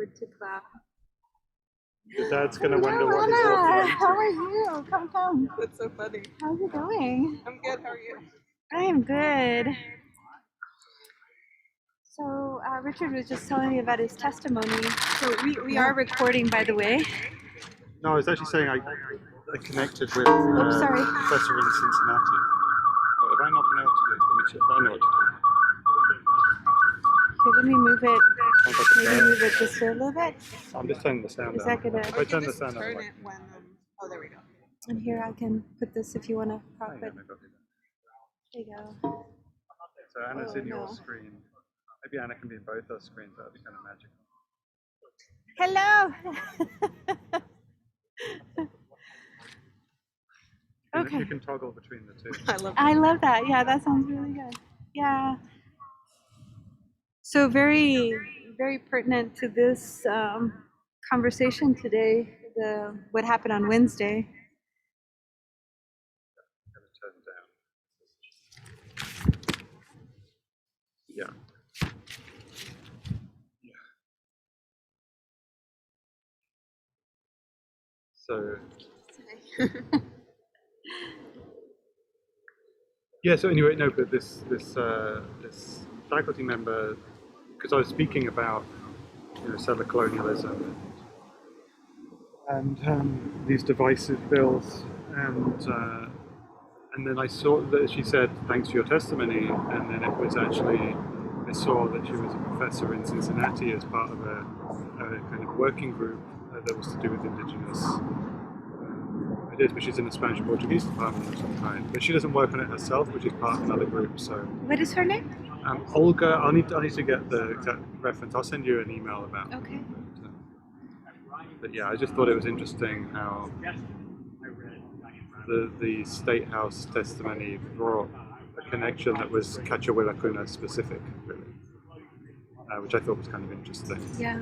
To clap. Your dad's gonna wonder what he's walking into. How are you? Come. That's so funny. How are you doing? I'm good. How are you? I am good. So Richard was just telling me about his testimony. So we are recording, by the way. No, I was actually saying I connected with sorry. Professor in Cincinnati. What have I not been able to do? Let me check. I know what to do. Okay, let me move it. Sounds like a Maybe bird. move it just a little bit. I'm just turning the sound Is down. that gonna? If I turn the sound turn down, it when oh, there we go. And here I can put this if you want to prop yeah, it. maybe I'll do that. There you go. So Anna's in your no. screen. Maybe Anna can be in both our screens. That would be kind of magical. Hello. Okay. You can toggle between the two. I love that. Yeah, that sounds really good. Yeah. So very, very pertinent to this conversation today, what happened on Wednesday. I'm going to turn down. Yeah. So. Yeah. So anyway, no, but this faculty member, because I was speaking about settler colonialism and these divisive bills, and then I saw that she said, "Thanks for your testimony," and then it was actually I saw that she was a professor in Cincinnati as part of a kind of working group that was to do with indigenous ideas, but she's in the Spanish and Portuguese department of some kind. But she doesn't work on it herself, which is part of another group. So What is her name? Olga. I need to get the exact reference. I'll send you an email about it. Okay. But yeah, I just thought it was interesting how the State House testimony brought a connection that was K'acha Willaykuna specific, really, which I thought was kind of interesting. Yeah.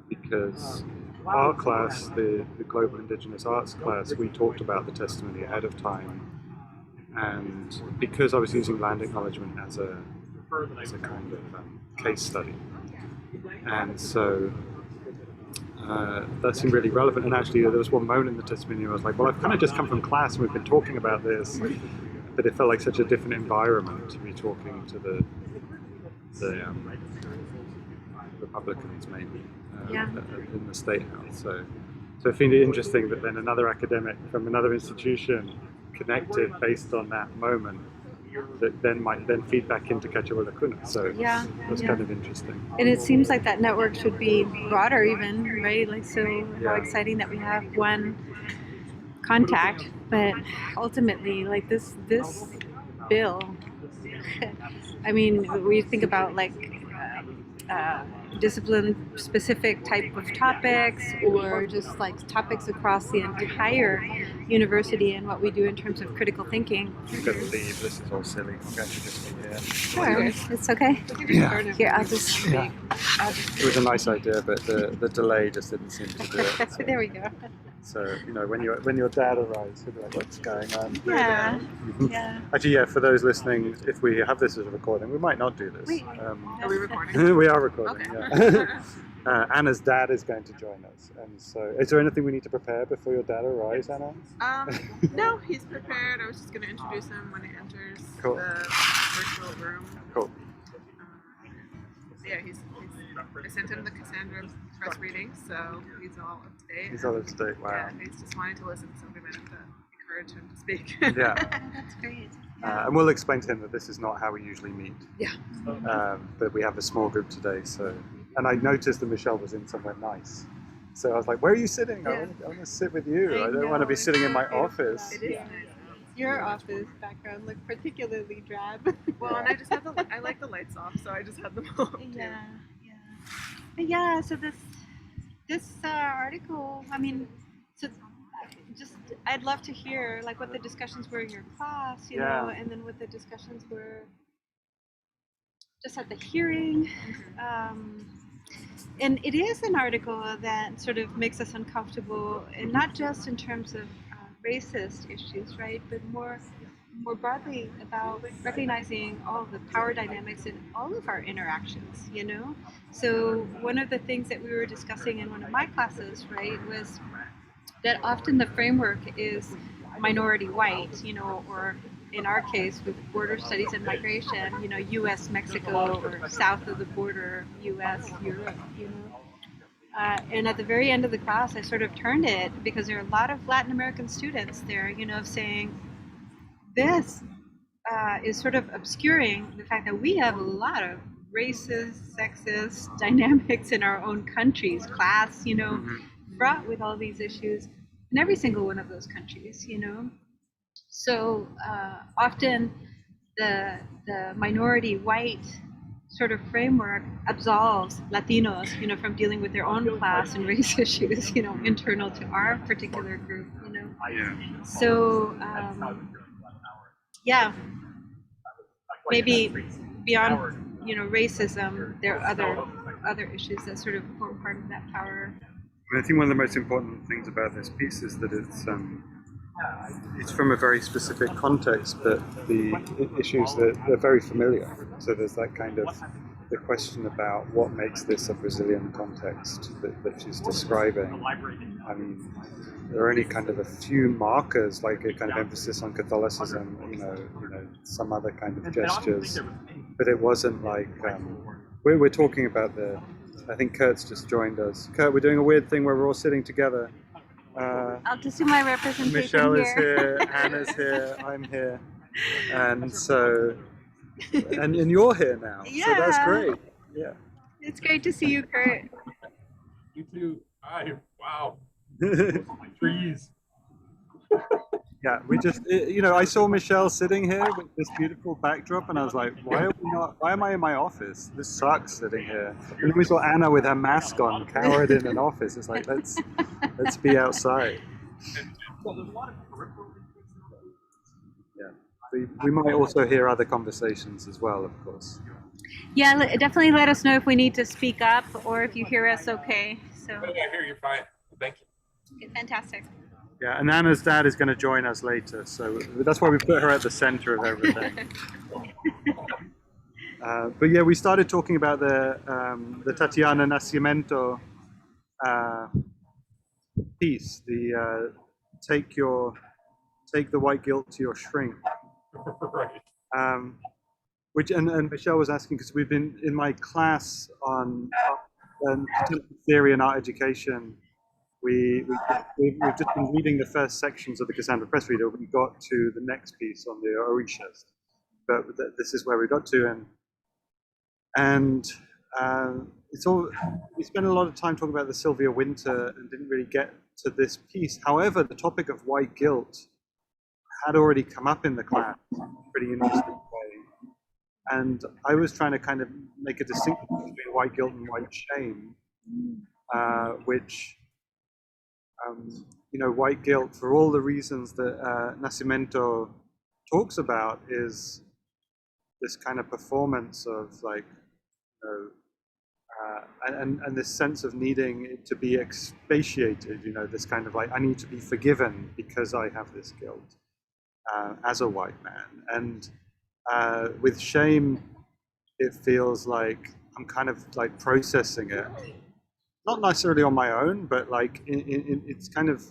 Because our class, the Global Indigenous Arts class, we talked about the testimony ahead of time, and because I was using land acknowledgement as a kind of case study, and so that seemed really relevant. And actually, there was one moment in the testimony where I was like, well, I've kind of just come from class and we've been talking about this, but it felt like such a different environment to be talking to the Republicans mainly in the State House. So I find it interesting that then another academic from another institution connected based on that moment that then might then feed back into K'acha Willaykuna. So that's kind of interesting. And it seems like that network should be broader even, right? Like, so how exciting that we have one contact, but ultimately, like this bill, I mean, we think about like discipline-specific type of topics, or just like topics across the entire university and what we do in terms of critical thinking. I'm going to leave. This is all silly. I'm going to just be here. Sure, it's okay. Yeah. Here, I'll just. Yeah. It was a nice idea, but the delay just didn't seem to do it. So. There we go. So when your dad arrives, he'll be like, "What's going on?" Yeah. Actually, for those listening, if we have this as a recording, we might not do this. Are we recording? We are recording. Okay. Yeah. Anna's dad is going to join us, and so is there anything we need to prepare before your dad arrives, Anna? No, he's prepared. I was just going to introduce him when he enters Cool. the virtual room. Cool. Yeah, I sent him the Cassandra press reading, so he's all up to date. He's all up to date. Wow. Yeah, he's just wanting to listen, so we might have to encourage him to speak. Yeah. That's great. And we'll explain to him that this is not how we usually meet. Yeah. But we have a small group today, so. And I noticed that Michelle was in somewhere nice. So I was like, where are you sitting? Yeah. I want to sit with you. I don't want to be sitting in my office. It is nice. Your office background looked particularly drab. Well, and I just had I like the lights off, so I just had them off. Yeah. So this article, I mean, so just I'd love to hear like what the discussions were in your class, you know, and then what the discussions were just at the hearing. And it is an article that sort of makes us uncomfortable, and not just in terms of racist issues, right, but more more broadly about recognizing all of the power dynamics in all of our interactions, you know? So one of the things that we were discussing in one of my classes, right, was that often the framework is minority white, you know, or in our case with border studies and migration, you know, US, Mexico, or south of the border, US, Europe, you know. And at the very end of the class, I sort of turned it because there are a lot of Latin American students there, you know, saying this is sort of obscuring the fact that we have a lot of racist, sexist dynamics in our own countries, class, you know, fraught with all these issues in every single one of those countries, you know. So often the minority white sort of framework absolves Latinos, you know, from dealing with their own class and race issues, you know, internal to our particular group, you know. Yeah. So yeah, maybe beyond, you know, racism, there are other issues that sort of form part of that power. I think one of the most important things about this piece is that it's from a very specific context, but the issues that they're very familiar. So there's that kind of the question about what makes this a Brazilian context that she's describing. I mean, there are only kind of a few markers, like a kind of emphasis on Catholicism, you know, some other kind of gestures, but it wasn't like we're talking about the. I think Kurt's just joined us. Kurt, we're doing a weird thing where we're all sitting together. I'll just do my representation Michelle here. is here, Anna's here, I'm here, and so, and you're here now, so that's great. Yeah. It's great to see you, Kurt. You too. Hi. Wow. Trees. Yeah, we just, you know, I saw Michelle sitting here with this beautiful backdrop, and I was like, why am I in my office? This sucks sitting here. And then we saw Anna with her mask on, cowered in an office. It's like, let's be outside. Yeah, we might also hear other conversations as well, of course. Yeah, definitely let us know if we need to speak up or if you hear us okay. So I hear you fine. Thank you. okay, fantastic. Yeah, and Anna's dad is going to join us later, so that's why we put her at the center of everything. But yeah, we started talking about the Tatiana Nascimento piece, the take the white guilt to your shrink. Right. Which and Michelle was asking, because we've been in my class on theory and art education. We've just been reading the first sections of the Cassandra press reader. We got to the next piece on the Orishas, but this is where we got to, and it's all. We spent a lot of time talking about the Sylvia Winter and didn't really get to this piece. However, the topic of white guilt had already come up in the class in a pretty interesting way, and I was trying to kind of make a distinction between white guilt and white shame, which. You know, white guilt, for all the reasons that Nascimento talks about, is this kind of performance of like, you know, and this sense of needing it to be expatiated. You know, this kind of like, I need to be forgiven because I have this guilt as a white man. And with shame, it feels like I'm kind of like processing it, not necessarily on my own, but like it's kind of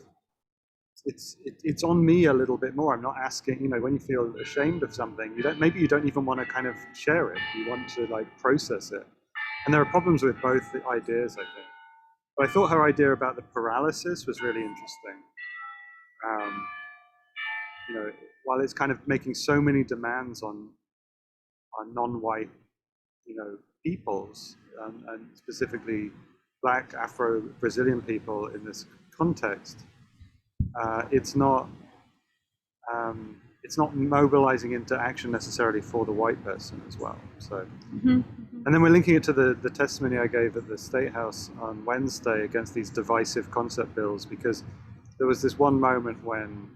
it's on me a little bit more. I'm not asking, you know, when you feel ashamed of something, maybe you don't even want to kind of share it. You want to like process it. And there are problems with both the ideas, I think. But I thought her idea about the paralysis was really interesting. You know, while it's kind of making so many demands on non-white, you know, peoples, and specifically Black Afro-Brazilian people in this context, it's not mobilizing into action necessarily for the white person as well. So, and then we're linking it to the testimony I gave at the State House on Wednesday against these divisive concept bills, because there was this one moment when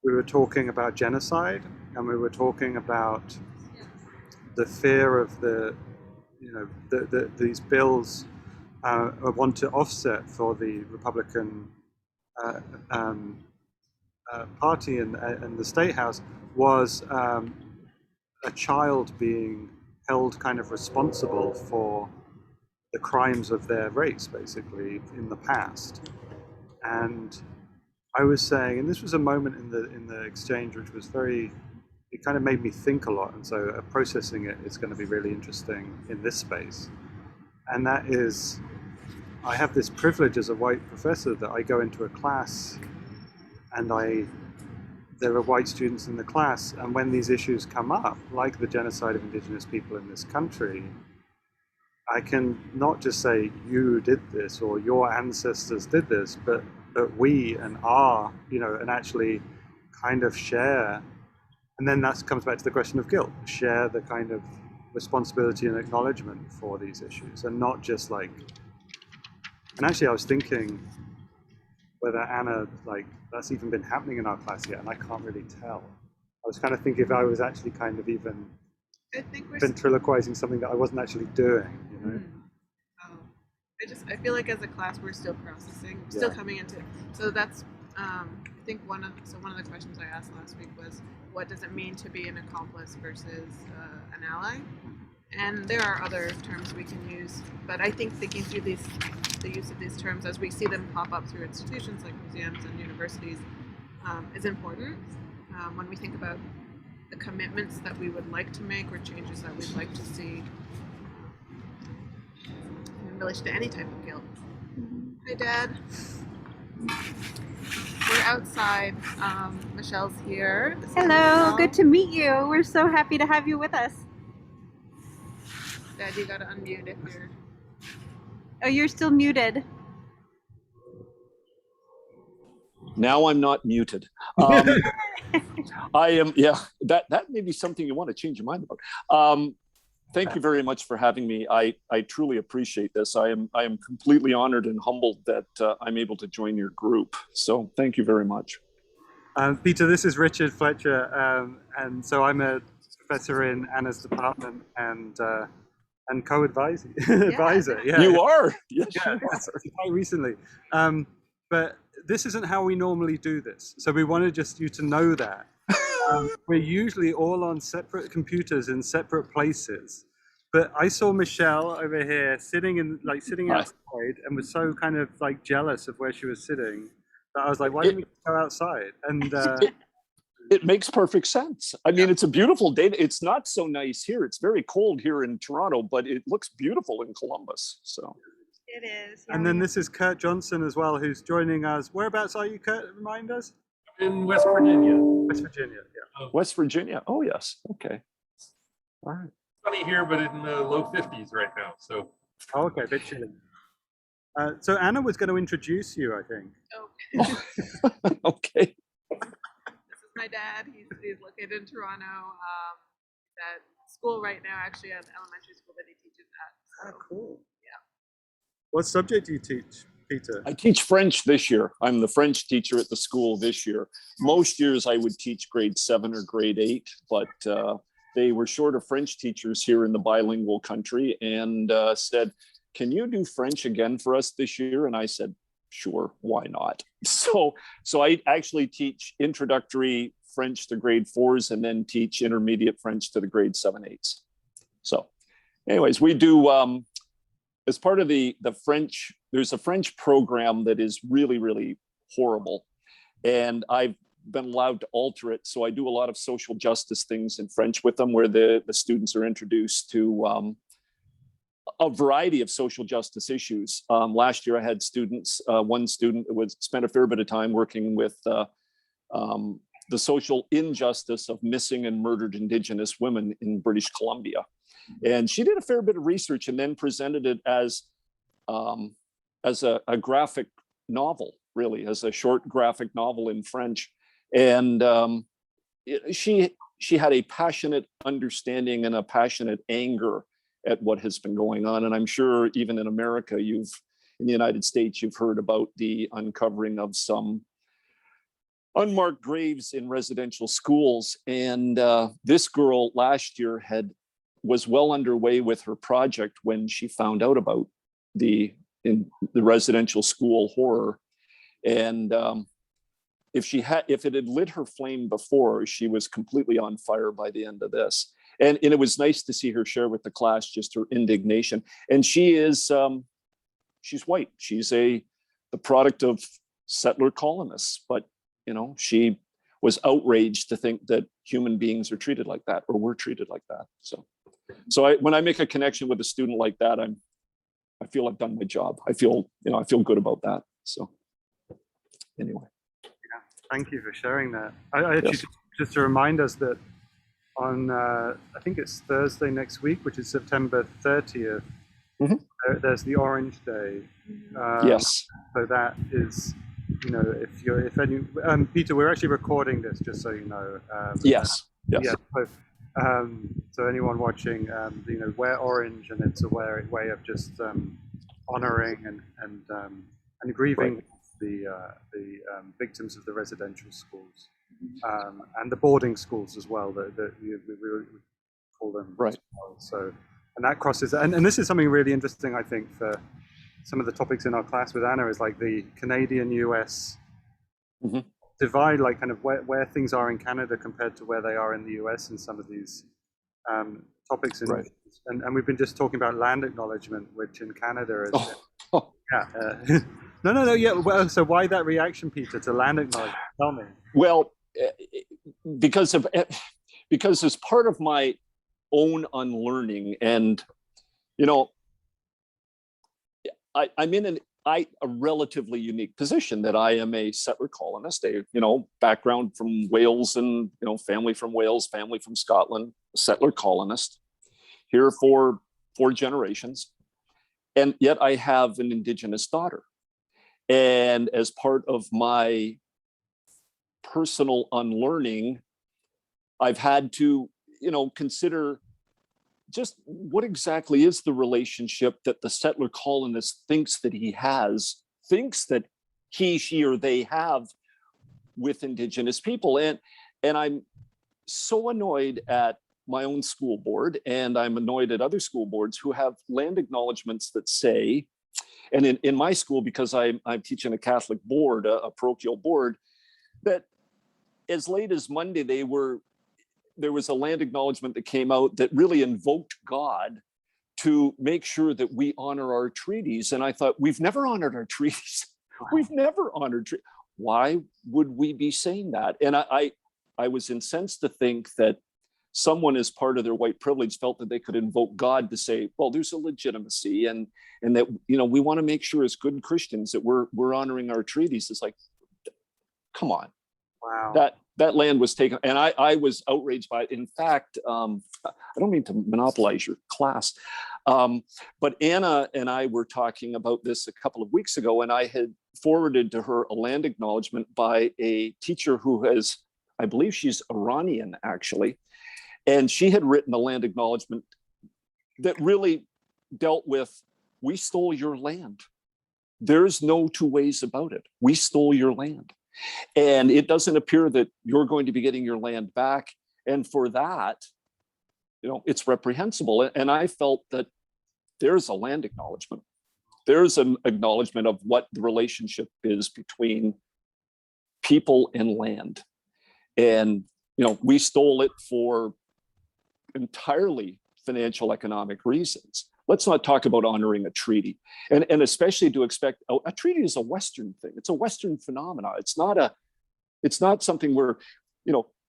we were talking about genocide, and we were talking about the fear of these bills want to offset for the Republican party in the State House was a child being held kind of responsible for the crimes of their race, basically, in the past. And I was saying, and this was a moment in the exchange which was very, it kind of made me think a lot, and so processing it is going to be really interesting in this space. And that is, I have this privilege as a white professor that I go into a class and there are white students in the class, and when these issues come up, like the genocide of indigenous people in this country, I can not just say, you did this, or your ancestors did this, but that we and our, and actually kind of share. And then that comes back to the question of guilt, share the kind of responsibility and acknowledgement for these issues, and not just like, and actually I was thinking whether Anna, that's even been happening in our class yet, and I can't really tell. I was kind of thinking if I was actually kind of even ventriloquizing something that I wasn't actually doing, I feel like as a class we're still processing, still coming into. So that's I think one of the questions I asked last week was, what does it mean to be an accomplice versus an ally? And there are other terms we can use, but I think thinking through the use of these terms as we see them pop up through institutions like museums and universities is important when we think about the commitments that we would like to make or changes that we'd like to see in relation to any type of guilt. Hi, Dad. We're outside. Michelle's here. Hello, good to meet you. We're so happy to have you with us. Dad, you gotta unmute if you're... Oh, you're still muted. Now I'm not muted. I am, that may be something you want to change your mind about. Thank you very much for having me. I truly appreciate this. I am completely honored and humbled that I'm able to join your group. So thank you very much. Peter, this is Richard Fletcher, and so I'm a professor in Anna's department and co-advisor. Advisor, yeah. You are? Yes, yeah, you are. quite recently. But this isn't how we normally do this. So we wanted just you to know that. We're usually all on separate computers in separate places. But I saw Michelle over here sitting outside and was so kind of like jealous of where she was sitting that I was like, why don't we go outside? And it makes perfect sense. I mean, it's a beautiful day. It's not so nice here. It's very cold here in Toronto, but it looks beautiful in Columbus. So it is. And then this is Kurt Johnson as well, who's joining us. Whereabouts are you, Kurt? Remind us. In West Virginia. West Virginia, yeah. West Virginia. Oh yes. Okay. All right. Sunny here, but in the low 50s right now. So. Oh, okay, a bit chilly. So Anna was going to introduce you, I think. Okay. Okay. This is my dad. He's located in Toronto. He's at school right now, actually at elementary school that he teaches at. So, Oh, cool. Yeah. What subject do you teach, Peter? I teach French this year. I'm the French teacher at the school this year. Most years I would teach grade 7 or grade 8, but they were short of French teachers here in the bilingual country and said, can you do French again for us this year? And I said, sure, why not? So I actually teach introductory French to grade 4s and then teach intermediate French to the grade 7/8s. So anyways, we do, as part of the French, there's a French program that is really, really horrible. And I've been allowed to alter it. So I do a lot of social justice things in French with them where the students are introduced to a variety of social justice issues. Last year I had students, one student spent a fair bit of time working with the social injustice of missing and murdered Indigenous women in British Columbia. And she did a fair bit of research and then presented it as a graphic novel, really, as a short graphic novel in French. And she had a passionate understanding and a passionate anger at what has been going on. And I'm sure even in America, in the United States, you've heard about the uncovering of some unmarked graves in residential schools. And this girl last year was well underway with her project when she found out about the residential school horror. And if it had lit her flame before, she was completely on fire by the end of this. And it was nice to see her share with the class just her indignation. And she is, she's white. She's the product of settler colonists, but she was outraged to think that human beings are treated like that, or were treated like that. So when I make a connection with a student like that, I feel I've done my job. I feel good about that. So anyway. Yeah, thank you for sharing that. I actually, Yes. just to remind us that on, I think it's Thursday next week, which is September 30th, there's the Orange Day. Yes. So that is, if any, Peter, we're actually recording this, just so you know. Yes. Yeah. So anyone watching, wear orange, and it's a way of just honoring and grieving the victims of the residential schools and the boarding schools as well. That we call them. Right. As well. So, and that crosses, and this is something really interesting, I think, for some of the topics in our class with Anna, is like the Canadian-US divide, like kind of where things are in Canada compared to where they are in the US, and some of these topics. And we've been just talking about land acknowledgement, which in Canada is yeah. Well, so why that reaction, Peter, to land acknowledgement? Tell me. Well, because as part of my own unlearning, and I'm in a relatively unique position, that I am a settler colonist, background from Wales, and family from Wales, family from Scotland, settler colonist, here for 4 generations, and yet I have an Indigenous daughter. And as part of my personal unlearning, I've had to, consider just what exactly is the relationship that the settler colonist thinks that he, she, or they have with Indigenous people. And I'm so annoyed at my own school board, and I'm annoyed at other school boards who have land acknowledgements that say, and in my school, because I'm teaching a Catholic board, a parochial board, that as late as Monday, there was a land acknowledgement that came out that really invoked God to make sure that we honor our treaties. And I thought, we've never honored our treaties. We've never honored treaties. Why would we be saying that? And I was incensed to think that someone, as part of their white privilege, felt that they could invoke God to say, well, there's a legitimacy, and that, we want to make sure as good Christians that we're honoring our treaties. It's like, come on. Wow. That land was taken, and I was outraged by it. In fact, I don't mean to monopolize your class, but Anna and I were talking about this a couple of weeks ago, and I had forwarded to her a land acknowledgement by a teacher who has, I believe she's Iranian actually, and she had written a land acknowledgement that really dealt with, we stole your land. There's no 2 ways about it. We stole your land. And it doesn't appear that you're going to be getting your land back. And for that, it's reprehensible. And I felt that there's a land acknowledgement. There's an acknowledgement of what the relationship is between people and land. And, we stole it for entirely financial, economic reasons. Let's not talk about honoring a treaty, and especially to expect a treaty is a Western thing. It's a Western phenomenon. It's not something where,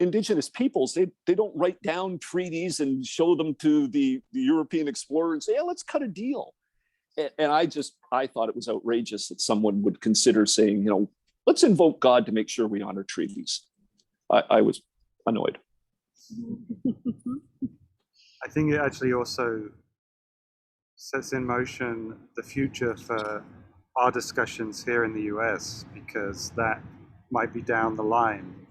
Indigenous peoples, they don't write down treaties and show them to the European explorer and say, yeah, let's cut a deal. And I thought it was outrageous that someone would consider saying, let's invoke God to make sure we honor treaties. I was annoyed. I think it actually also sets in motion the future for our discussions here in the US, because that might be down the line.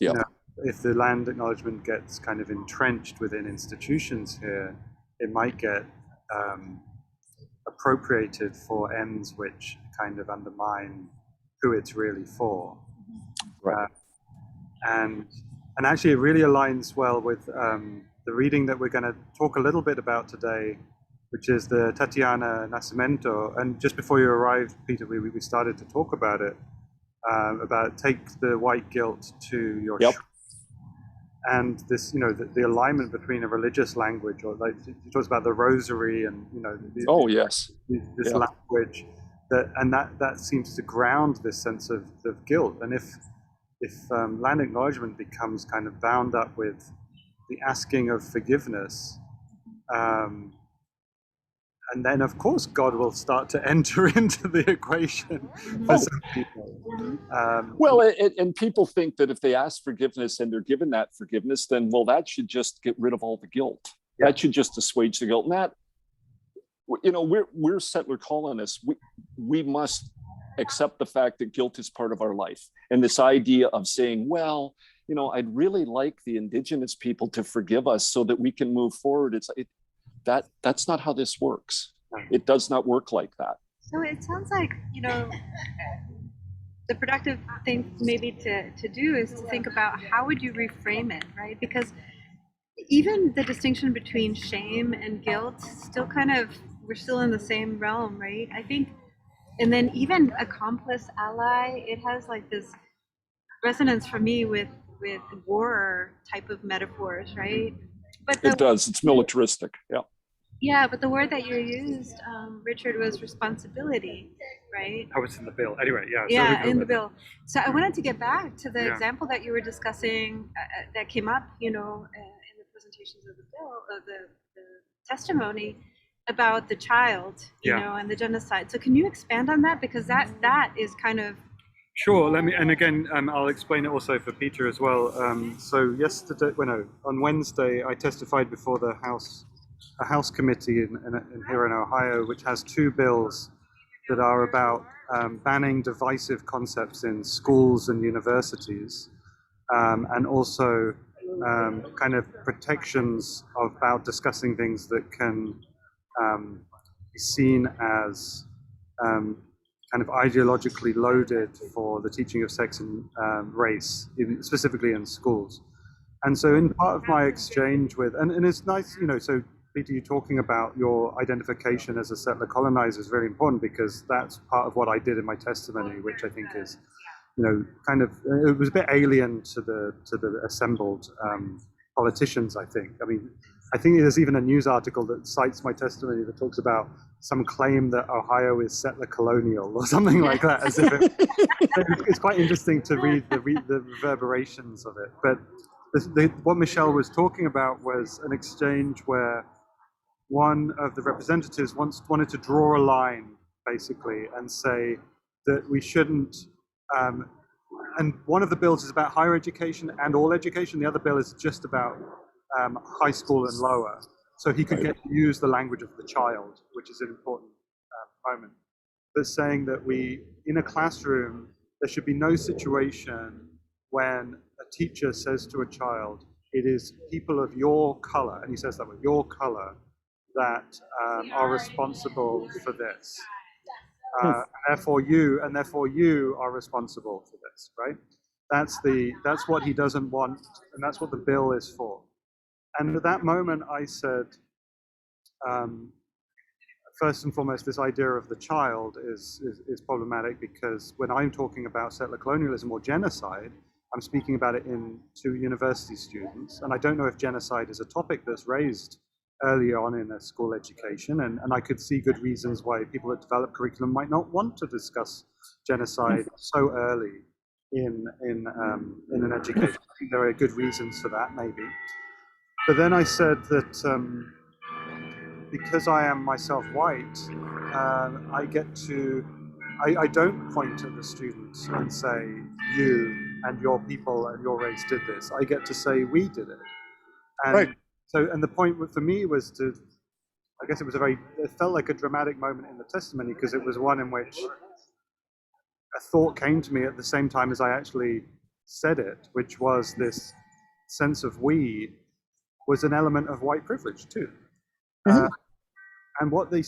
Yeah. If the land acknowledgement gets kind of entrenched within institutions here, it might get appropriated for ends which kind of undermine who it's really for. Right. And actually, it really aligns well with the reading that we're going to talk a little bit about today, which is the Tatiana Nascimento. And just before you arrived, Peter, we started to talk about it. about take the white guilt to your Yep. shrine. And this, the alignment between a religious language, or like he talks about the rosary, and Oh, yes. this Yeah. language that seems to ground this sense of guilt. And if land acknowledgement becomes kind of bound up with the asking of forgiveness, and then of course God will start to enter into the equation for some people. Well, and people think that if they ask forgiveness and they're given that forgiveness, then, well, that should just get rid of all the guilt. Yeah. That should just assuage the guilt. And that, we're settler colonists. We must accept the fact that guilt is part of our life. And this idea of saying, well, I'd really like the indigenous people to forgive us so that we can move forward. That's not how this works. It does not work like that. So it sounds like, the productive thing maybe to do is to think about how would you reframe it, right? Because even the distinction between shame and guilt still we're still in the same realm, right? I think, and then even accomplice, ally, it has like this resonance for me with war type of metaphors, right? But It does. It's militaristic. Yeah. Yeah, but the word that you used, Richard, was responsibility, right? Oh, it's in the bill. Anyway, yeah. Yeah, in the bill. So I wanted to get back to the Yeah. example that you were discussing that came up, in the presentations of the bill, of the testimony about the child, and the genocide. So can you expand on that? Because that is kind of... Sure. And again, I'll explain it also for Peter as well. So on Wednesday, I testified before a House committee here in Ohio, which has two bills that are about banning divisive concepts in schools and universities, and also kind of protections about discussing things that can be seen as kind of ideologically loaded for the teaching of sex and race, specifically in schools. And so in part of my exchange with, and it's nice, so Peter, you talking about your identification as a settler colonizer is very important, because that's part of what I did in my testimony, which I think is, it was a bit alien to the assembled politicians, I think. I think there's even a news article that cites my testimony that talks about some claim that Ohio is settler colonial or something like that, as if it's quite interesting to read the reverberations of it. But what Michelle was talking about was an exchange where one of the representatives wanted to draw a line, basically, and say that we shouldn't, and one of the bills is about higher education and all education. The other bill is just about high school and lower. So he could get to use the language of the child, which is an important moment. But saying that in a classroom, there should be no situation when a teacher says to a child, it is people of your color, and he says that with your color, that are responsible for this. Therefore you are responsible for this, right? That's what he doesn't want, and that's what the bill is for. And at that moment I said, first and foremost, this idea of the child is problematic, because when I'm talking about settler colonialism or genocide, I'm speaking about it to university students, and I don't know if genocide is a topic that's raised early on in a school education, and I could see good reasons why people that develop curriculum might not want to discuss genocide so early in an education. I think there are good reasons for that, maybe. But then I said that because I am myself white, I don't point to the students and say, you and your people and your race did this. I get to say, we did it. And right. So, and the point for me was I guess it felt like a dramatic moment in the testimony, because it was one in which a thought came to me at the same time as I actually said it, which was this sense of we was an element of white privilege too. Mm-hmm. And what the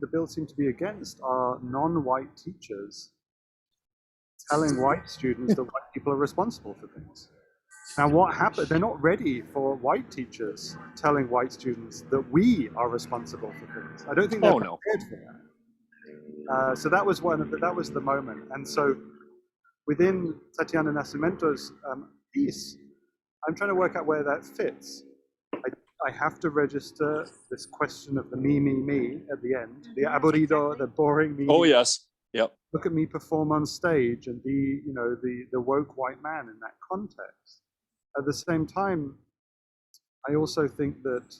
bill seemed to be against are non-white teachers telling white students that white people are responsible for things. Now, what happened? They're not ready for white teachers telling white students that we are responsible for things. I don't think they're prepared for that. So that was the moment. And so within Tatiana Nascimento's piece, I'm trying to work out where that fits. I have to register this question of the me at the end, the aburrido, the boring me. Oh yes, yep. Look at me perform on stage and be, the woke white man in that context. At the same time, I also think that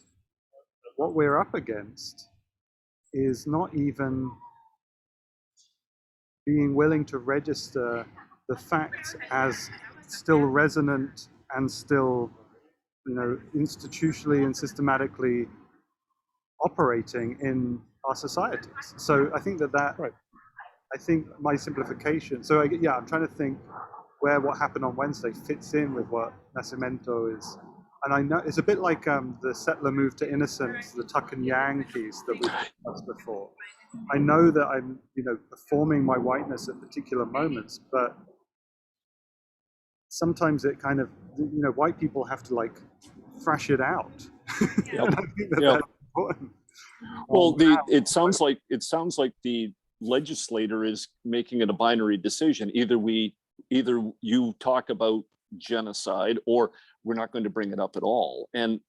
what we're up against is not even being willing to register the facts as still resonant and still, institutionally and systematically operating in our societies. So I think that right. I think my simplification. So I'm trying to think where what happened on Wednesday fits in with what Nascimento is. And I know it's a bit like the settler move to innocence, the Tuck and Yang piece that we discussed before. I know that I'm, performing my whiteness at particular moments, but sometimes it kind of, white people have to like thrash it out. Yep. And I think that's important. Well, it sounds like the legislator is making it a binary decision. Either you talk about genocide or we're not going to bring it up at all. And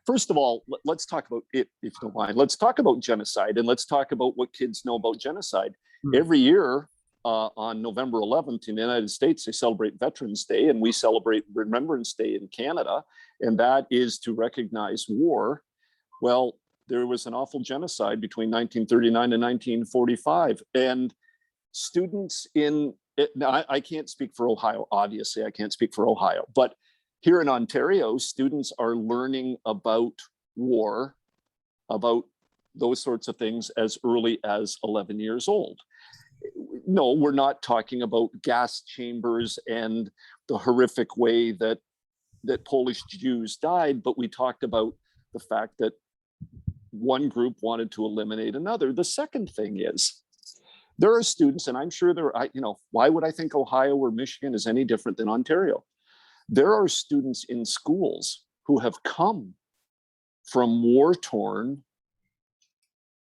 first of all, let's talk about it, if you don't mind. Let's talk about genocide, and let's talk about what kids know about genocide. Every year on November 11th in the United States, they celebrate Veterans Day, and we celebrate Remembrance Day in Canada, and that is to recognize war. Well, there was an awful genocide between 1939 and 1945, and students now I can't speak for Ohio, obviously I can't speak for Ohio, but here in Ontario, students are learning about war, about those sorts of things as early as 11 years old. No, we're not talking about gas chambers and the horrific way that Polish Jews died, but we talked about the fact that one group wanted to eliminate another. The second thing is, there are students, and I'm sure why would I think Ohio or Michigan is any different than Ontario? There are students in schools who have come from war-torn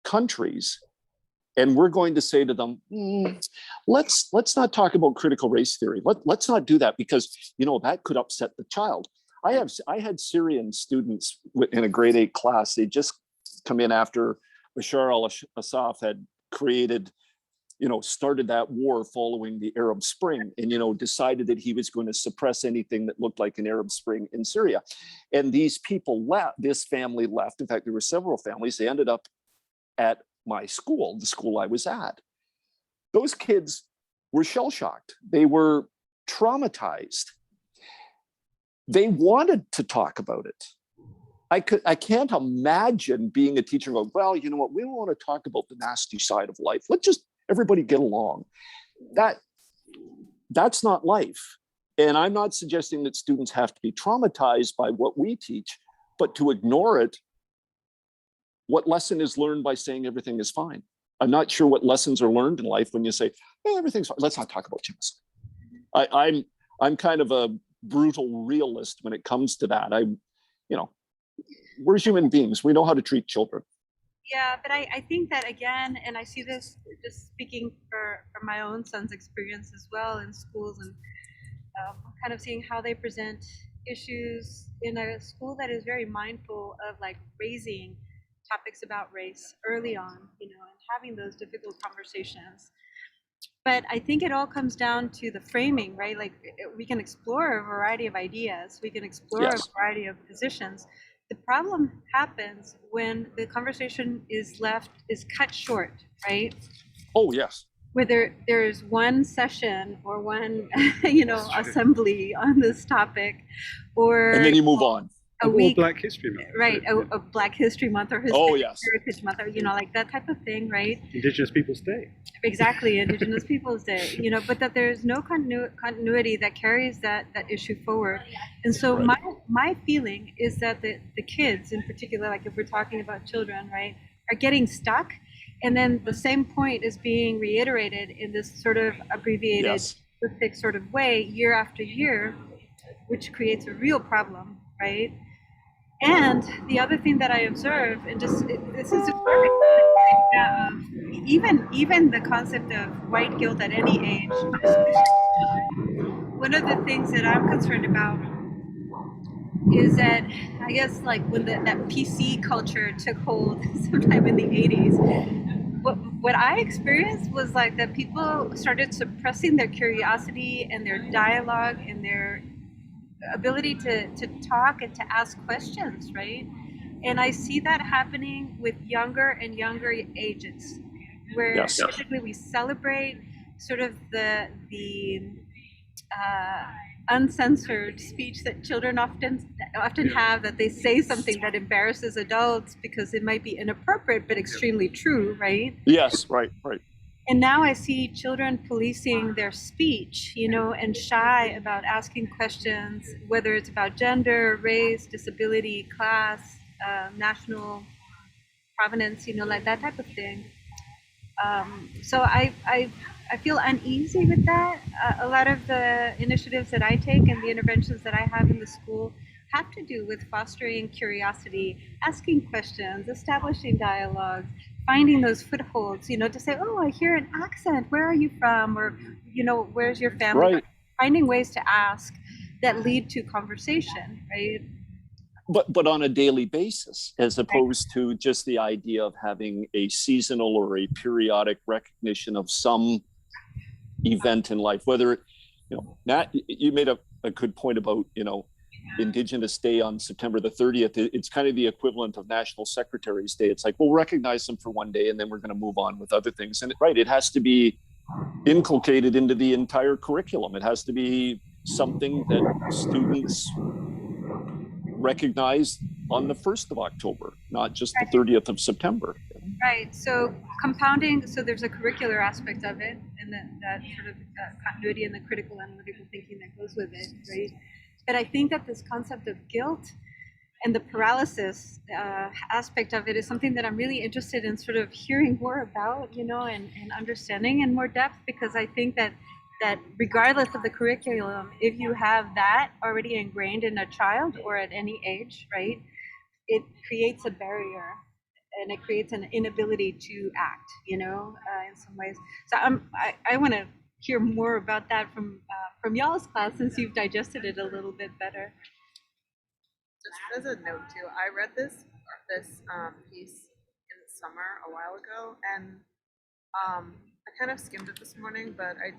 countries, and we're going to say to them, let's not talk about critical race theory. Let's not do that, because that could upset the child. I had Syrian students in a grade 8 class. They just come in after Bashar al-Assad had created, started that war following the Arab Spring, and, decided that he was going to suppress anything that looked like an Arab Spring in Syria. And these people left, this family left. In fact, there were several families. They ended up at my school, the school I was at. Those kids were shell-shocked. They were traumatized. They wanted to talk about it. I can't imagine being a teacher and go, well, you know what, we don't want to talk about the nasty side of life. Let's just everybody get along. That's not life. And I'm not suggesting that students have to be traumatized by what we teach, but to ignore it, what lesson is learned by saying everything is fine? I'm not sure what lessons are learned in life when you say, hey, everything's fine. Let's not talk about genocide. I'm kind of a brutal realist when it comes to that. We're human beings. We know how to treat children. Yeah, but I think that again, and I see this just speaking for my own son's experience as well in schools, and kind of seeing how they present issues in a school that is very mindful of like raising topics about race early on, and having those difficult conversations. But I think it all comes down to the framing, right? Like we can explore a variety of ideas, we can explore a variety of positions. The problem happens when the conversation is cut short, right? Oh, yes. Whether there's one session or one, assembly on this topic, and then you move on. A week, Black History Month, right? A Black History Month or Heritage Month, or like that type of thing, right? Indigenous Peoples Day. Exactly, Indigenous Peoples Day. But that there's no continuity that carries that issue forward. And so my feeling is that the kids, in particular, like if we're talking about children, right, are getting stuck, and then the same point is being reiterated in this sort of abbreviated, simplistic sort of way year after year, which creates a real problem, right? And the other thing that I observe, and this is even the concept of white guilt at any age. One of the things that I'm concerned about is that I guess like when that PC culture took hold sometime in the 80s, what I experienced was like that people started suppressing their curiosity and their dialogue and their ability to talk and to ask questions, right? And I see that happening with younger and younger ages, where Yes. typically we celebrate sort of the uncensored speech that children often have, that they say something that embarrasses adults because it might be inappropriate but extremely true, right? Yes, right. And now I see children policing their speech, and shy about asking questions, whether it's about gender, race, disability, class, national provenance, like that type of thing. So I feel uneasy with that. A lot of the initiatives that I take and the interventions that I have in the school have to do with fostering curiosity, asking questions, establishing dialogues, finding those footholds, to say, oh, I hear an accent, where are you from? Or, where's your family? Right. Finding ways to ask that lead to conversation, right? But on a daily basis, as opposed to just the idea of having a seasonal or a periodic recognition of some event in life, whether, Matt, you made a good point about, Indigenous Day on September the 30th. It's kind of the equivalent of National Secretary's Day. It's like, we'll recognize them for one day and then we're going to move on with other things. And it has to be inculcated into the entire curriculum. It has to be something that students recognize on the 1st of October, not just the 30th of September. Right. So compounding, so there's a curricular aspect of it, and that sort of continuity and the critical analytical thinking that goes with it, right? But I think that this concept of guilt and the paralysis aspect of it is something that I'm really interested in sort of hearing more about, and understanding in more depth, because I think that regardless of the curriculum, if you have that already ingrained in a child or at any age, right, it creates a barrier and it creates an inability to act, in some ways. So I want to hear more about that from y'all's class, since you've digested it a little bit better. Just as a note too, I read this piece in the summer a while ago, and I kind of skimmed it this morning, but I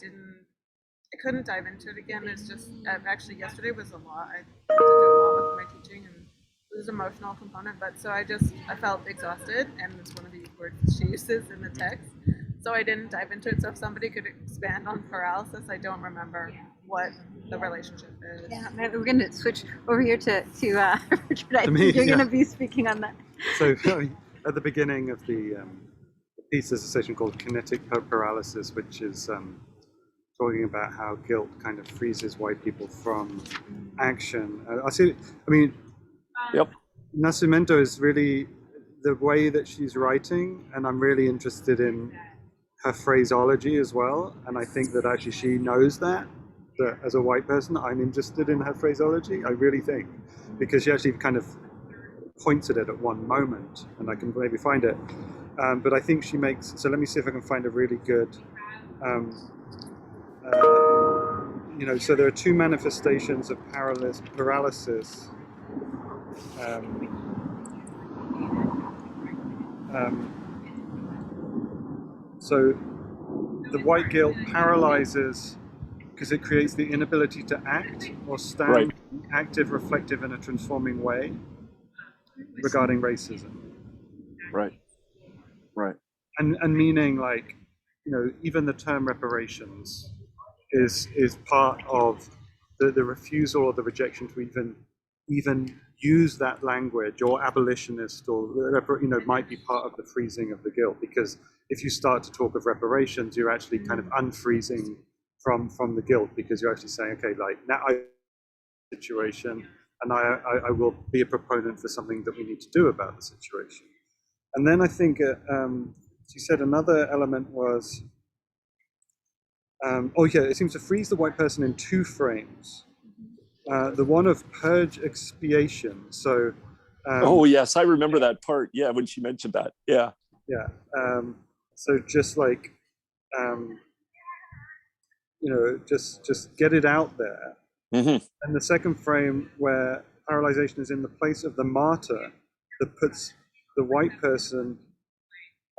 couldn't dive into it again. It's just, actually yesterday was a lot. I had to do a lot with my teaching, and it was an emotional component, but so I felt exhausted, and it's one of the words she uses in the text. So I didn't dive into it. So if somebody could expand on paralysis, I don't remember what the relationship is. Yeah, we're going to switch over here to Richard. I me, think you're yeah. going to be speaking on that. So at the beginning of the piece, there's a section called kinetic paralysis, which is talking about how guilt kind of freezes white people from action. Yep. Nascimento is really the way that she's writing, and I'm really interested in her phraseology as well. And I think that actually she knows that as a white person, I'm interested in her phraseology. I really think, because she actually kind of points at it at one moment, and I can maybe find it. But I think she makes, so let me see if I can find a really good, so there are two manifestations of paralysis. So the white guilt paralyzes because it creates the inability to act or stand active, reflective in a transforming way regarding racism. Right. And meaning, like, even the term reparations is part of the refusal or the rejection to even use that language, or abolitionist, or might be part of the freezing of the guilt, because if you start to talk of reparations, you're actually kind of unfreezing from the guilt, because you're actually saying, okay, like, now I situation, and I will be a proponent for something that we need to do about the situation. And then I think she said another element was, it seems to freeze the white person in two frames. The one of purge expiation. So. Oh yes, I remember that part. Yeah, when she mentioned that. Yeah. Yeah. So just like, just get it out there. Mm-hmm. And the second frame where paralyzation is in the place of the martyr that puts the white person,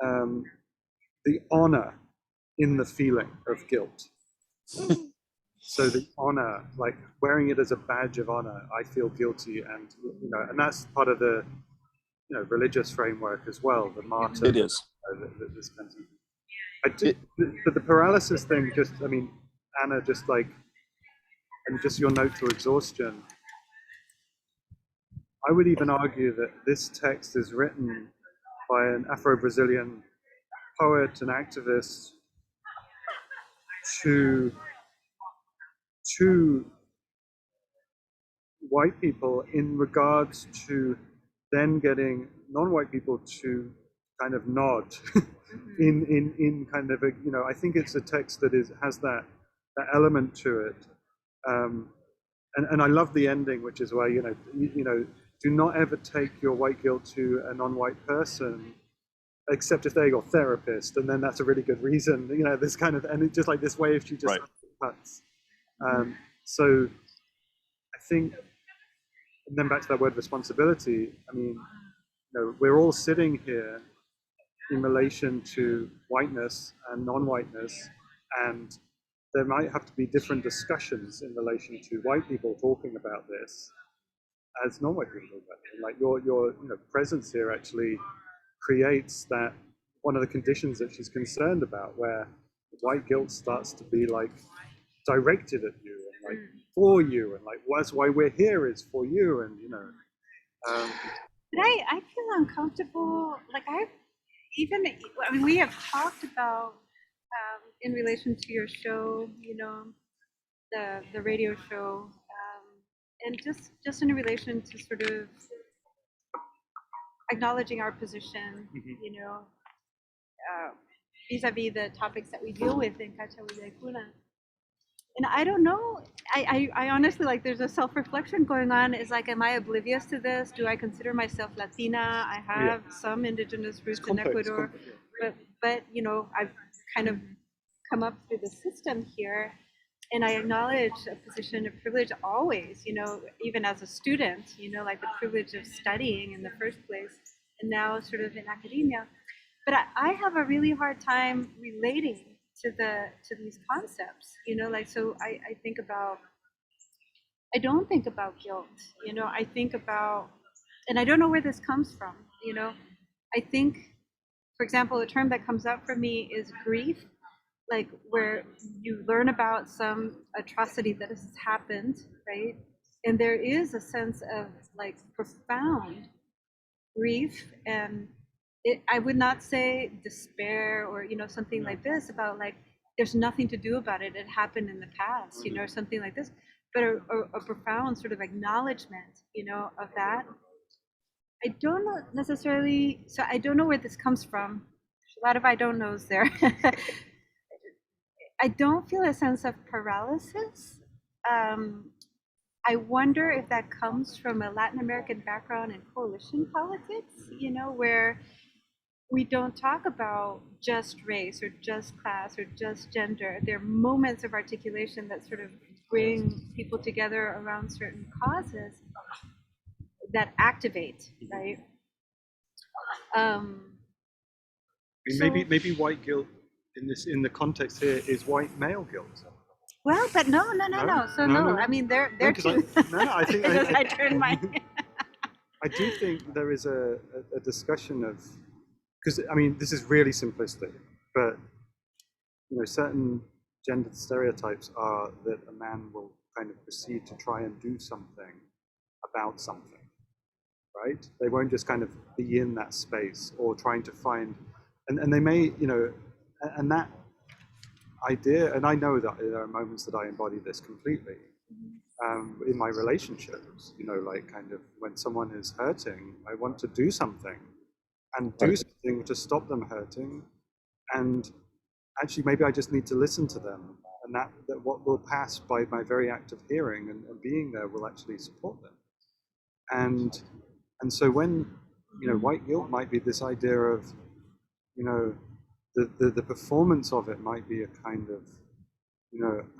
the honor in the feeling of guilt. So the honor, like wearing it as a badge of honor, I feel guilty, and and that's part of the religious framework as well. The martyr. It is. This kind of thing. But the paralysis thing, just Anna, just like, and just your note to exhaustion. I would even argue that this text is written by an Afro-Brazilian poet and activist to white people in regards to then getting non-white people to kind of nod in kind of a, I think it's a text that has that element to it, and I love the ending, which is where do not ever take your white guilt to a non-white person except if they're your therapist, and then that's a really good reason. This kind of, and it's just like this wave she just cuts. So I think, and then back to that word responsibility. I mean, we're all sitting here in relation to whiteness and non-whiteness, and there might have to be different discussions in relation to white people talking about this as non-white people talk about it. And like your presence here actually creates that one of the conditions that she's concerned about, where white guilt starts to be like directed at you and like for you, and like that's why we're here is for you, and But I feel uncomfortable. Like we have talked about in relation to your show, the radio show, and just in relation to sort of acknowledging our position, vis-a-vis the topics that we deal with in K'acha Willaykuna. And I don't know, I honestly, like, there's a self-reflection going on. Is like, am I oblivious to this? Do I consider myself Latina? I have some indigenous roots in Ecuador, but I've kind of come up through the system here, and I acknowledge a position of privilege always, even as a student, like the privilege of studying in the first place, and now sort of in academia. But I have a really hard time relating to these concepts, so I think about, I don't think about guilt, I think about, and I don't know where this comes from, I think, for example, a term that comes up for me is grief, like where you learn about some atrocity that has happened, right? And there is a sense of like profound grief, and I would not say despair or something like this about like there's nothing to do about it, it happened in the past, or something like this, but a profound sort of acknowledgement, of that. I don't know necessarily, so I don't know where this comes from. There's a lot of I don't knows there. I don't feel a sense of paralysis. I wonder if that comes from a Latin American background in coalition politics, where we don't talk about just race or just class or just gender. There are moments of articulation that sort of bring people together around certain causes that activate, right? maybe white guilt in the context here is white male guilt. Well, but no. So no. I mean, they're too. I think I turned my. I do think there is a discussion of, because I mean this is really simplistic, but certain gender stereotypes are that a man will kind of proceed to try and do something about something, right? They won't just kind of be in that space or trying to find, and they may, and that idea, and I know that there are moments that I embody this completely in my relationships, like kind of when someone is hurting, I want to do something and do something to stop them hurting, and actually maybe I just need to listen to them, and that what will pass by my very act of hearing and being there will actually support them. And so when white guilt might be this idea of the performance of it might be a kind of,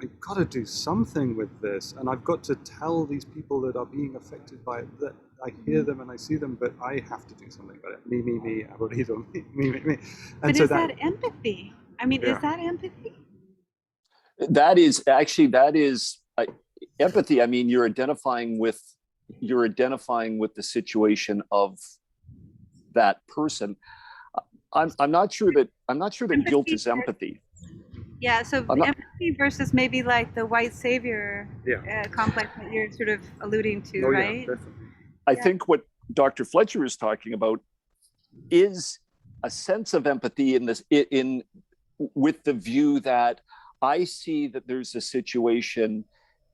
I've got to do something with this, and I've got to tell these people that are being affected by it that I hear them and I see them, but I have to do something about it. Me, aburrido, me. And But so is that empathy? I mean, Yeah. is that empathy? That is empathy. I mean, you're identifying with the situation of that person. I'm not sure that guilt is empathy. Yeah, so empathy versus maybe like the white savior complex that you're sort of alluding to, right? Yeah, definitely. I think what Dr. Fletcher is talking about is a sense of empathy with the view that I see that there's a situation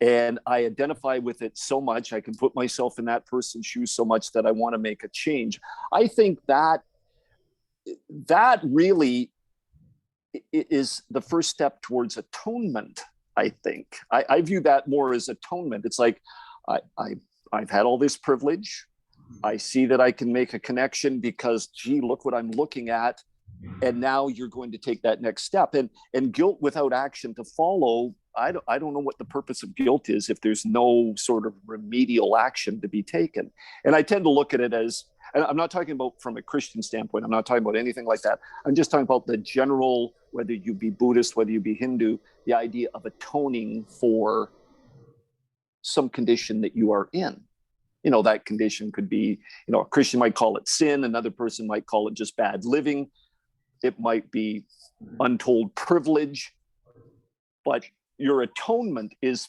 and I identify with it so much, I can put myself in that person's shoes so much that I want to make a change. I think that really is the first step towards atonement. I think I view that more as atonement. It's like I've had all this privilege. I see that I can make a connection because, gee, look what I'm looking at. And now you're going to take that next step. And guilt without action to follow, I don't know what the purpose of guilt is if there's no sort of remedial action to be taken. And I tend to look at it as, and I'm not talking about from a Christian standpoint, I'm not talking about anything like that. I'm just talking about the general, whether you be Buddhist, whether you be Hindu, the idea of atoning for some condition that you are in. That condition could be, a Christian might call it sin, another person might call it just bad living. It might be untold privilege, but your atonement is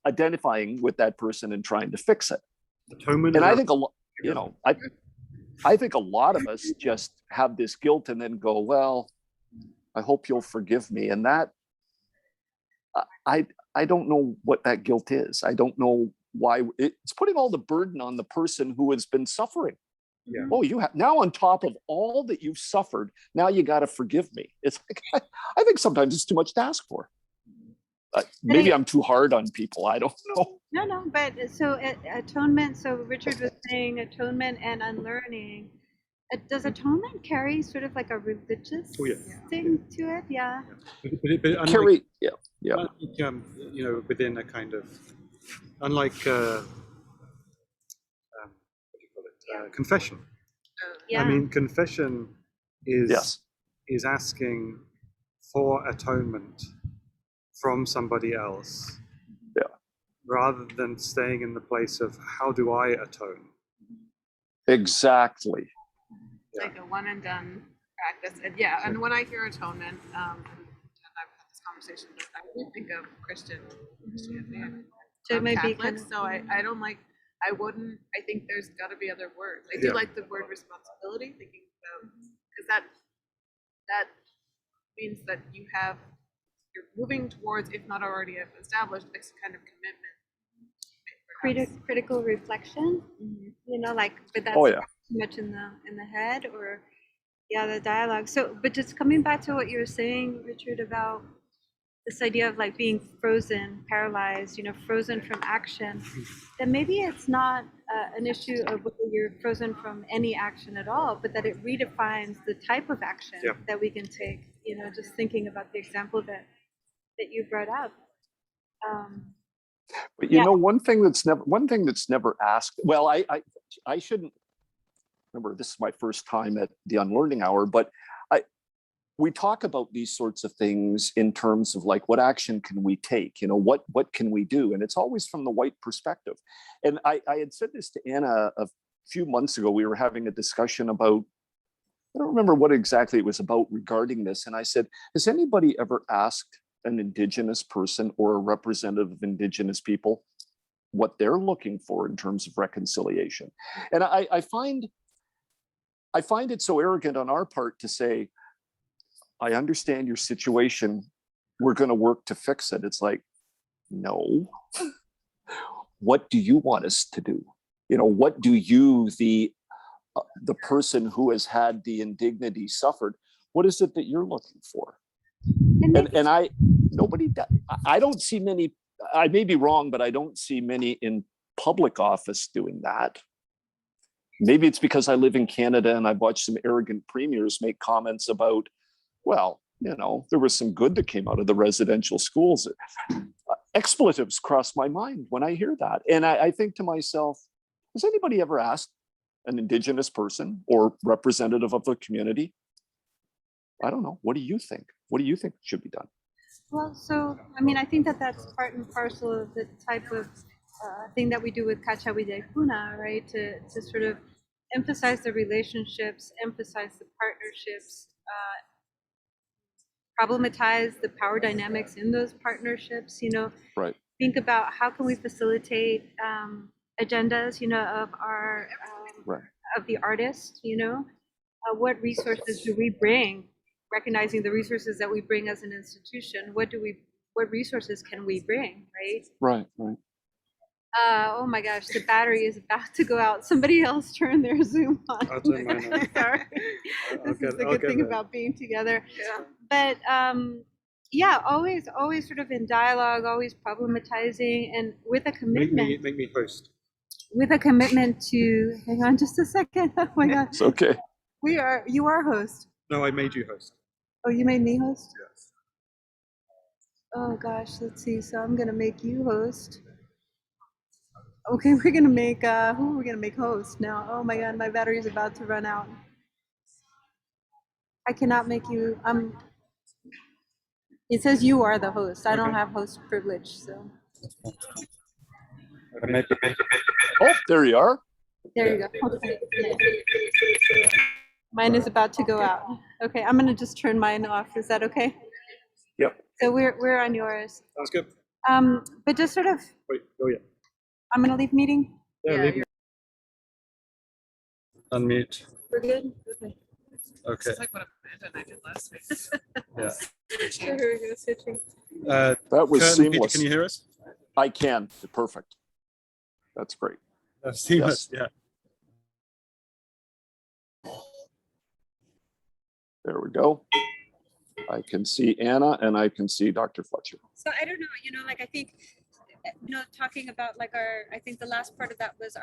identifying with that person and trying to fix it. Atonement. And I think I think a lot of us just have this guilt and then go, well, I hope you'll forgive me. And that, I don't know what that guilt is. I don't know why it's putting all the burden on the person who has been suffering. Yeah. Oh, you have now, on top of all that you've suffered, now you got to forgive me. It's like, I think sometimes it's too much to ask for. Maybe I'm too hard on people. I don't know. No, but so atonement. So Richard was saying atonement and unlearning. Does atonement carry sort of like a religious thing to it? Yeah. But unlike, Carry, yeah. Unlike, within a kind of, unlike what do you call it? Confession. Yeah. I mean, confession is asking for atonement from somebody else, rather than staying in the place of how do I atone. Exactly. It's like a one and done practice. And and when I hear atonement, and I've had this conversation, but I really think of Christianity. So it might be Catholic, kind of, so I think there's got to be other words. I do like the word responsibility, thinking about, because that means that you're moving towards, if not already established, this kind of commitment. critical reflection. But that's too much in the head, or the dialogue. So, but just coming back to what you were saying, Richard, about this idea of like being frozen, paralyzed, frozen from action, then maybe it's not an issue of whether you're frozen from any action at all, but that it redefines the type of action that we can take. Just thinking about the example that you brought up. But one thing that's never asked. Well, I shouldn't remember. This is my first time at the Unlearning Hour, but we talk about these sorts of things in terms of like, what action can we take? What can we do? And it's always from the white perspective. And I had said this to Anna a few months ago. We were having a discussion about, I don't remember what exactly it was about regarding this. And I said, has anybody ever asked an Indigenous person or a representative of Indigenous people what they're looking for in terms of reconciliation? And I find it so arrogant on our part to say, I understand your situation, we're going to work to fix it. It's like, no. What do you want us to do? What do you, the person who has had the indignity suffered, what is it that you're looking for? And I don't see many, I may be wrong, but I don't see many in public office doing that. Maybe it's because I live in Canada and I've watched some arrogant premiers make comments about Well, there was some good that came out of the residential schools. Expletives cross my mind when I hear that. And I think to myself, has anybody ever asked an Indigenous person or representative of the community? I don't know. What do you think? What do you think should be done? Well, so, I mean, I think that that's part and parcel of the type of thing that we do with K'acha Willaykuna, right? To sort of emphasize the relationships, emphasize the partnerships, problematize the power dynamics in those partnerships, Right. think about how can we facilitate agendas, of our, Right. of the artist, what resources do we bring, recognizing the resources that we bring as an institution, what resources can we bring, right? Right. Oh my gosh, the battery is about to go out. Somebody else turn their Zoom on. I'll turn mine on. Sorry. This is the good thing about being together. Yeah. But yeah, always sort of in dialogue, always problematizing, and with a commitment. Make me host. With a commitment to, hang on just a second. Oh my God. It's okay. You are host. No, I made you host. Oh, you made me host? Yes. Oh gosh, let's see. So I'm gonna make you host. Okay, we're gonna make, who are we gonna make host now? Oh my God, my battery is about to run out. I cannot make you, it says you are the host. I don't have host privilege, so. Oh, there you are. There you go. Okay. Mine is about to go out. Okay, I'm gonna just turn mine off. Is that okay? Yep. So we're on yours. Sounds good. But just sort of, Wait. Oh yeah. I'm gonna leave meeting. Yeah. Leave me. Unmute. We're good? Okay. Okay. It's like what Amanda and I did last week. Yeah. Sure, we're gonna switching. That was Kurt and Peter, seamless. can you hear us? I can. Perfect. That's great. That's seamless. Yeah. There we go. I can see Anna and I can see Dr. Fletcher. So I don't know, I think, talking about I think the last part of that was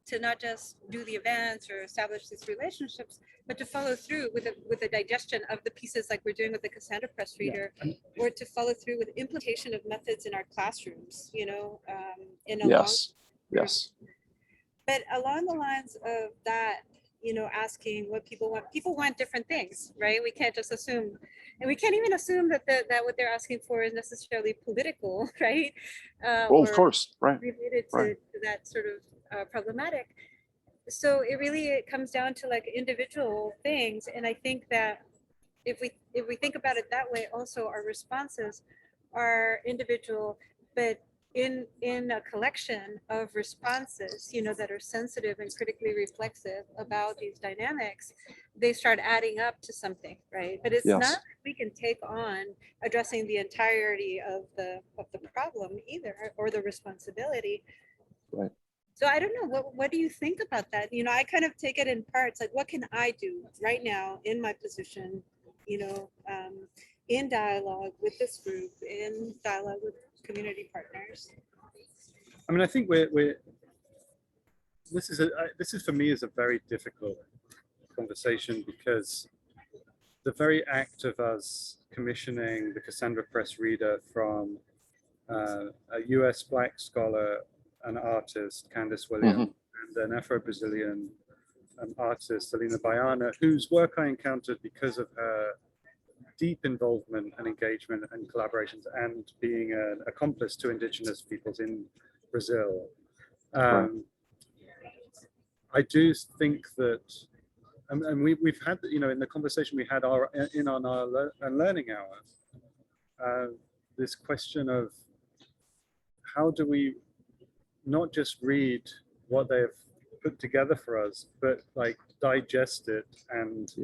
to not just do the events or establish these relationships, but to follow through with the digestion of the pieces like we're doing with the Cassandra press reader, or to follow through with implementation of methods in our classrooms, in a Yes. But along the lines of that, asking what people want different things, right? We can't just assume, and we can't even assume that what they're asking for is necessarily political, right? Well, of course, right. Related to that sort of problematic. So it comes down to individual things, and I think that if we think about it that way, also our responses are individual, but in a collection of responses, that are sensitive and critically reflexive about these dynamics, they start adding up to something, right? But it's not that we can take on addressing the entirety of the problem either, or the responsibility. Right. So I don't know, what do you think about that? I kind of take it in parts, what can I do right now in my position, in dialogue with this group, in dialogue with community partners? I mean, I think this is for me is a very difficult conversation, because the very act of us commissioning the Cassandra press reader from a US Black scholar and artist, Kandis Williams, and an Afro-Brazilian artist, Aline Baiana, whose work I encountered because of her deep involvement and engagement and collaborations, and being an accomplice to indigenous peoples in Brazil. I do think that, and we've had, in the conversation we had on our learning hour, this question of how do we not just read what they've put together for us, but digest it and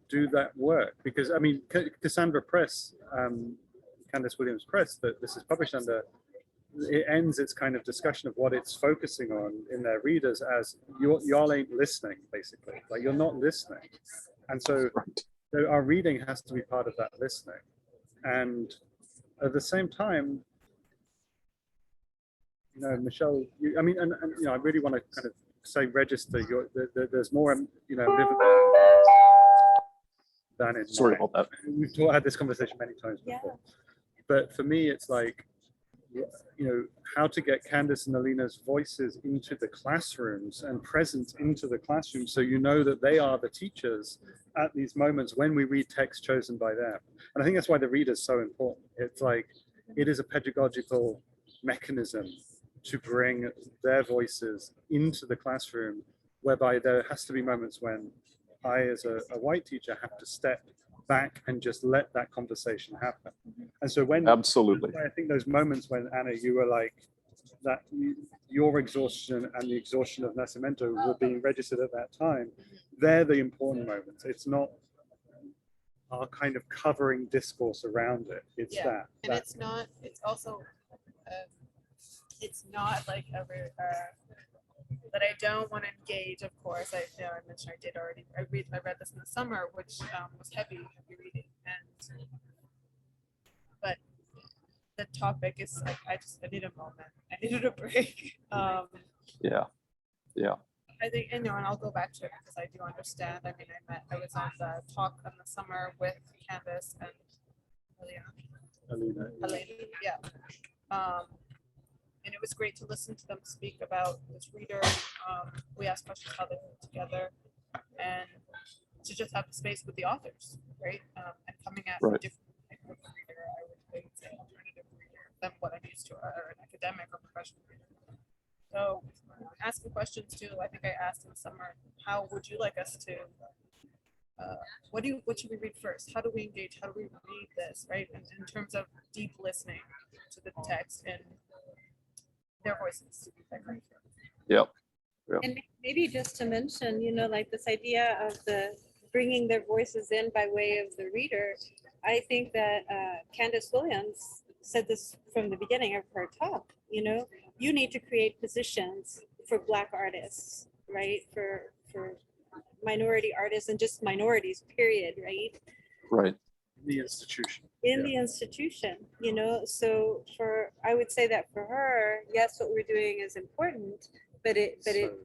do that work. Because I mean, Cassandra Press, Kandis Williams Press, that this is published under, it ends its kind of discussion of what it's focusing on in their readers as y'all ain't listening, basically. You're not listening. And so our reading has to be part of that listening. And at the same time, Michelle, I really want to kind of say, register there's more, than in Sorry mine. about that. We've had this conversation many times before. But for me, it's like, how to get Kandis and Alina's voices into the classrooms and present into the classroom, so that they are the teachers at these moments when we read text chosen by them. And I think that's why the reader is so important. It's like, it is a pedagogical mechanism to bring their voices into the classroom, whereby there has to be moments when I, as a white teacher, have to step back and just let that conversation happen. And so Absolutely, I think those moments when, Anna, you were like, that your exhaustion and the exhaustion of Nascimento were being registered at that time, they're the important moments. It's not our kind of covering discourse around it. It's that. And it's not, it's also, it's not like that I don't want to engage, of course. I mentioned I did already. I read this in the summer, which was heavy reading, but the topic is like, I need a moment. I needed a break. Yeah. I think, and I'll go back to it because I do understand. I mean, I was on the talk in the summer with Kandis and Aline, yeah. And it was great to listen to them speak about this reader. We asked questions how they put together, and to just have the space with the authors, right? And coming at a different type of reader, I would say alternative reader than what I'm used to, or an academic or professional reader. So asking questions too. I think I asked in the summer, how would you like us to? What should we read first? How do we engage? How do we read this, right? In terms of deep listening to the text and their voices. Yep. And maybe just to mention, like this idea of the bringing their voices in by way of the reader. I think that Kandis Williams said this from the beginning of her talk. You need to create positions for Black artists, right? For minority artists and just minorities, period, right? Right. The institution. In the institution, so I would say that for her, yes, what we're doing is important, but it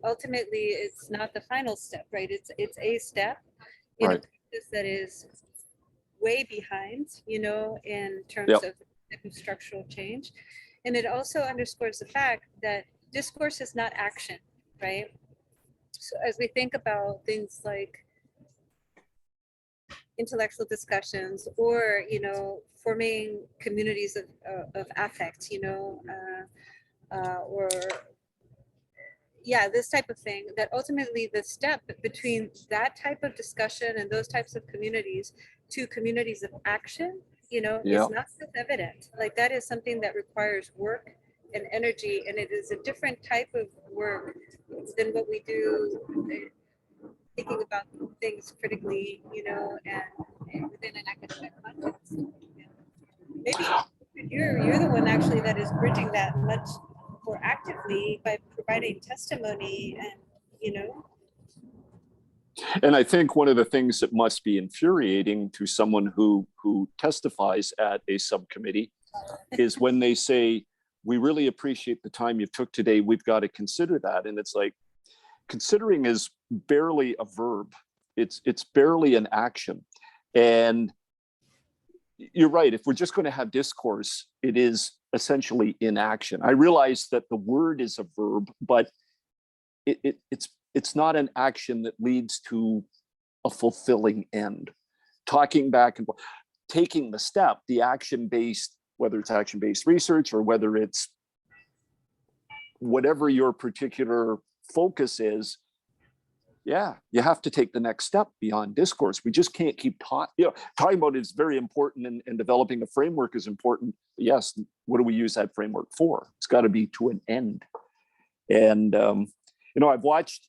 ultimately it's not the final step, right? It's a step in a process that is way behind, in terms of structural change. And it also underscores the fact that discourse is not action, right? So as we think about things like intellectual discussions or forming communities of affect, or this type of thing, that ultimately the step between that type of discussion and those types of communities to communities of action, is not self-evident. Like, that is something that requires work and energy, and it is a different type of work than what we do thinking about things critically, and within an academic context. Maybe you're the one actually that is bridging that much more actively by providing testimony and. And I think one of the things that must be infuriating to someone who testifies at a subcommittee is when they say, we really appreciate the time you took today. We've got to consider that. And it's like, considering is barely a verb. It's barely an action. And you're right. If we're just going to have discourse, it is essentially inaction. I realize that the word is a verb, but it's not an action that leads to a fulfilling end. Talking back and taking the step, the action-based, whether it's action-based research or whether it's whatever your particular focus is, you have to take the next step beyond discourse. We just can't keep talking about it is very important, and developing a framework is important. Yes, what do we use that framework for? It's got to be to an end. And I've watched,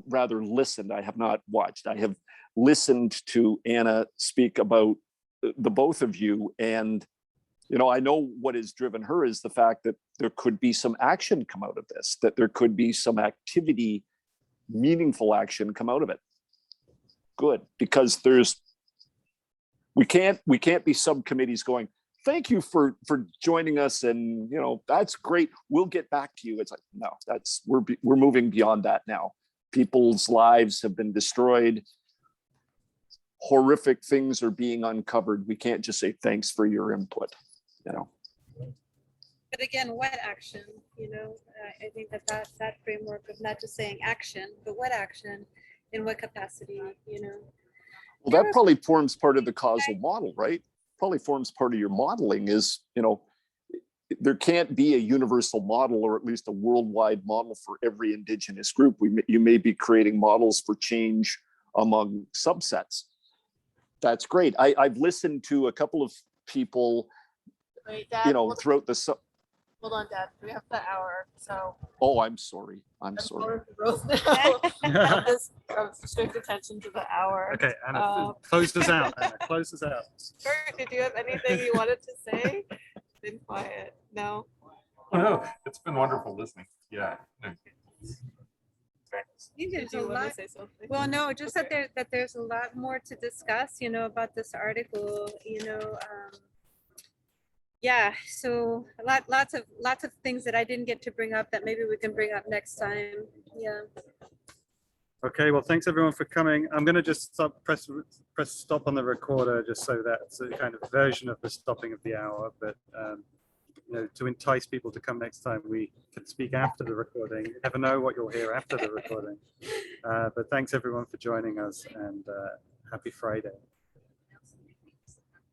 rather listened, I have not watched, I have listened to Anna speak about the both of you. And, I know what has driven her is the fact that there could be some action come out of this, that there could be some activity, meaningful action come out of it. Good, because we can't be subcommittees going, thank you for joining us, and that's great, we'll get back to you. It's like, no, we're moving beyond that now. People's lives have been destroyed. horrific things are being uncovered, we can't just say thanks for your input, you know. But again, what action? I think that framework of not just saying action, but what action, in what capacity? Well, that probably forms part of the causal model, right? Probably forms part of your modeling is, there can't be a universal model, or at least a worldwide model for every Indigenous group. You may be creating models for change among subsets. That's great. I've listened to a couple of people, Wait, Dad, throughout the. Hold on, Dad. We have the hour, so. Oh, I'm sorry. I'm sorry. Now. Strict attention to the hour. Okay, Anna, close us out. Anna, close us out. Kurt, did you have anything you wanted to say? Been quiet. No. Oh, no, it's been wonderful listening. Yeah. No. There's Did you a want lot. to say something? Well, no, just that there's a lot more to discuss, about this article, yeah, so lots of things that I didn't get to bring up that maybe we can bring up next time. Yeah. Okay, well, thanks everyone for coming. I'm going to just press stop on the recorder, just so that's a kind of version of the stopping of the hour. But to entice people to come next time, we can speak after the recording. You never know what you'll hear after the recording. But thanks everyone for joining us, and happy Friday.